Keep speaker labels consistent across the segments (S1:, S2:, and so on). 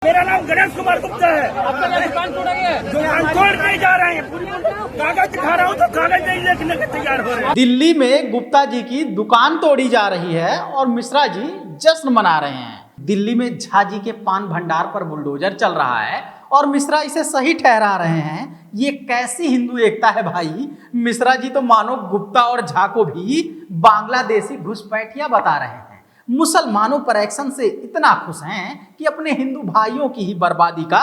S1: मेरा नाम गणेश कुमार गुप्ता है।
S2: आपका दुकान तोड़ेंगे?
S1: दुकान तोड़ नहीं जा रहे हैं, कागज दिखा रहा हूँ तो कागज नहीं लिखने के तैयार हो रहे हैं।
S3: दिल्ली में गुप्ता जी की दुकान तोड़ी जा रही है और मिश्रा जी जश्न मना रहे हैं। दिल्ली में झा जी के पान भंडार पर बुलडोजर चल रहा है और मिश्रा इसे सही ठहरा रहे हैं। ये कैसी हिंदू एकता है भाई। मिश्रा जी तो मानो गुप्ता और झा को भी बांग्लादेशी घुसपैठिया बता रहे हैं। मुसलमानों पर एक्शन से इतना खुश हैं कि अपने हिंदू भाइयों की ही बर्बादी का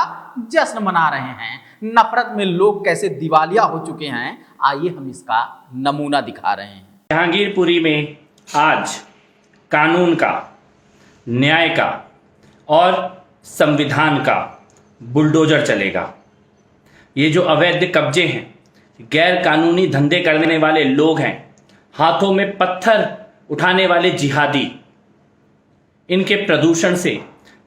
S3: जश्न मना रहे हैं। नफरत में लोग कैसे दिवालिया हो चुके हैं, आइए हम इसका नमूना दिखा रहे हैं।
S4: जहांगीरपुरी में आज कानून का, न्याय का और संविधान का बुलडोजर चलेगा। ये जो अवैध कब्जे हैं, गैर कानूनी धंधे करने वाले लोग हैं, हाथों में पत्थर उठाने वाले जिहादी, इनके प्रदूषण से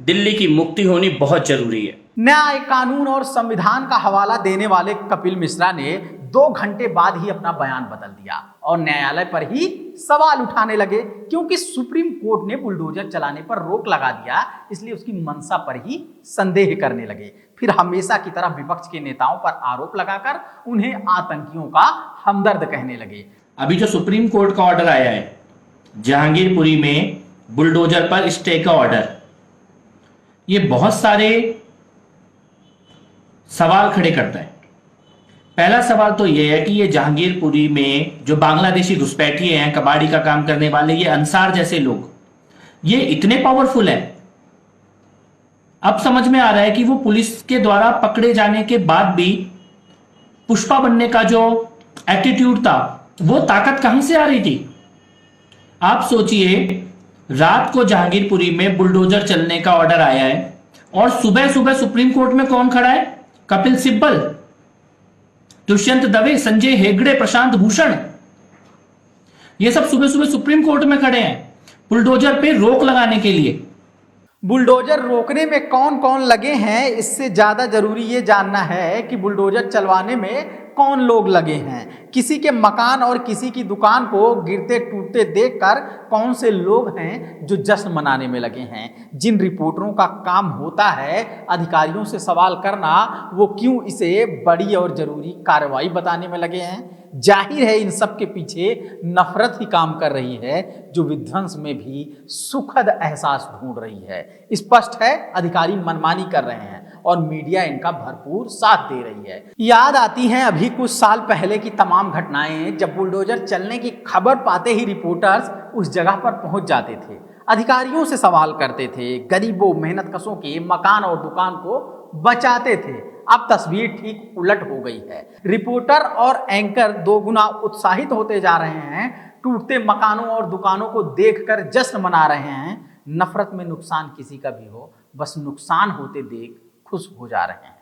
S4: दिल्ली की मुक्ति होनी बहुत जरूरी है।
S3: न्याय, कानून और संविधान का हवाला देने वाले कपिल मिश्रा ने 2 घंटे बाद ही अपना बयान बदल दिया और न्यायालय पर ही सवाल उठाने लगे, क्योंकि सुप्रीम कोर्ट ने बुलडोजर चलाने पर रोक लगा दिया, इसलिए उसकी मंशा पर ही संदेह करने लगे। फिर हमेशा की तरह विपक्ष के नेताओं पर आरोप लगाकर उन्हें आतंकियों का हमदर्द कहने लगे।
S4: अभी जो सुप्रीम कोर्ट का ऑर्डर आया है जहांगीरपुरी में बुलडोजर पर स्टे का ऑर्डर, ये बहुत सारे सवाल खड़े करता है। पहला सवाल तो यह है कि ये जहांगीरपुरी में जो बांग्लादेशी घुसपैठिए हैं, कबाड़ी का काम करने वाले, ये अंसार जैसे लोग, ये इतने पावरफुल हैं। अब समझ में आ रहा है कि वो पुलिस के द्वारा पकड़े जाने के बाद भी पुष्पा बनने का जो एटीट्यूड था, वो ताकत कहां से आ रही थी। आप सोचिए, रात को जहांगीरपुरी में बुलडोजर चलने का ऑर्डर आया है और सुबह सुबह सुप्रीम कोर्ट में कौन खड़ा है? कपिल सिब्बल, दुष्यंत दवे, संजय हेगड़े, प्रशांत भूषण, ये सब सुबह सुबह सुप्रीम कोर्ट में खड़े हैं बुलडोजर पे रोक लगाने के लिए।
S3: बुलडोजर रोकने में कौन कौन लगे हैं, इससे ज्यादा जरूरी ये जानना है कि बुलडोजर चलवाने में कौन लोग लगे हैं। किसी के मकान और किसी की दुकान को गिरते टूटते देखकर कौन से लोग हैं जो जश्न मनाने में लगे हैं। जिन रिपोर्टरों का काम होता है अधिकारियों से सवाल करना, वो क्यों इसे बड़ी और जरूरी कार्रवाई बताने में लगे हैं। जाहिर है इन सब के पीछे नफरत ही काम कर रही है, जो विध्वंस में भी सुखद एहसास ढूंढ रही है। स्पष्ट है अधिकारी मनमानी कर रहे हैं और मीडिया इनका भरपूर साथ दे रही है। याद आती हैं अभी कुछ साल पहले की तमाम घटनाएं, जब बुलडोजर चलने की खबर पाते ही रिपोर्टर्स उस जगह पर पहुंच जाते थे, अधिकारियों से सवाल करते थे, गरीबों मेहनतकशों के मकान और दुकान को बचाते थे। अब तस्वीर ठीक उलट हो गई है। रिपोर्टर और एंकर 2 गुना उत्साहित होते जा रहे हैं, टूटते मकानों और दुकानों को देखकर जश्न मना रहे हैं। नफरत में नुकसान किसी का भी हो, बस नुकसान होते देख खुश हो जा रहे हैं।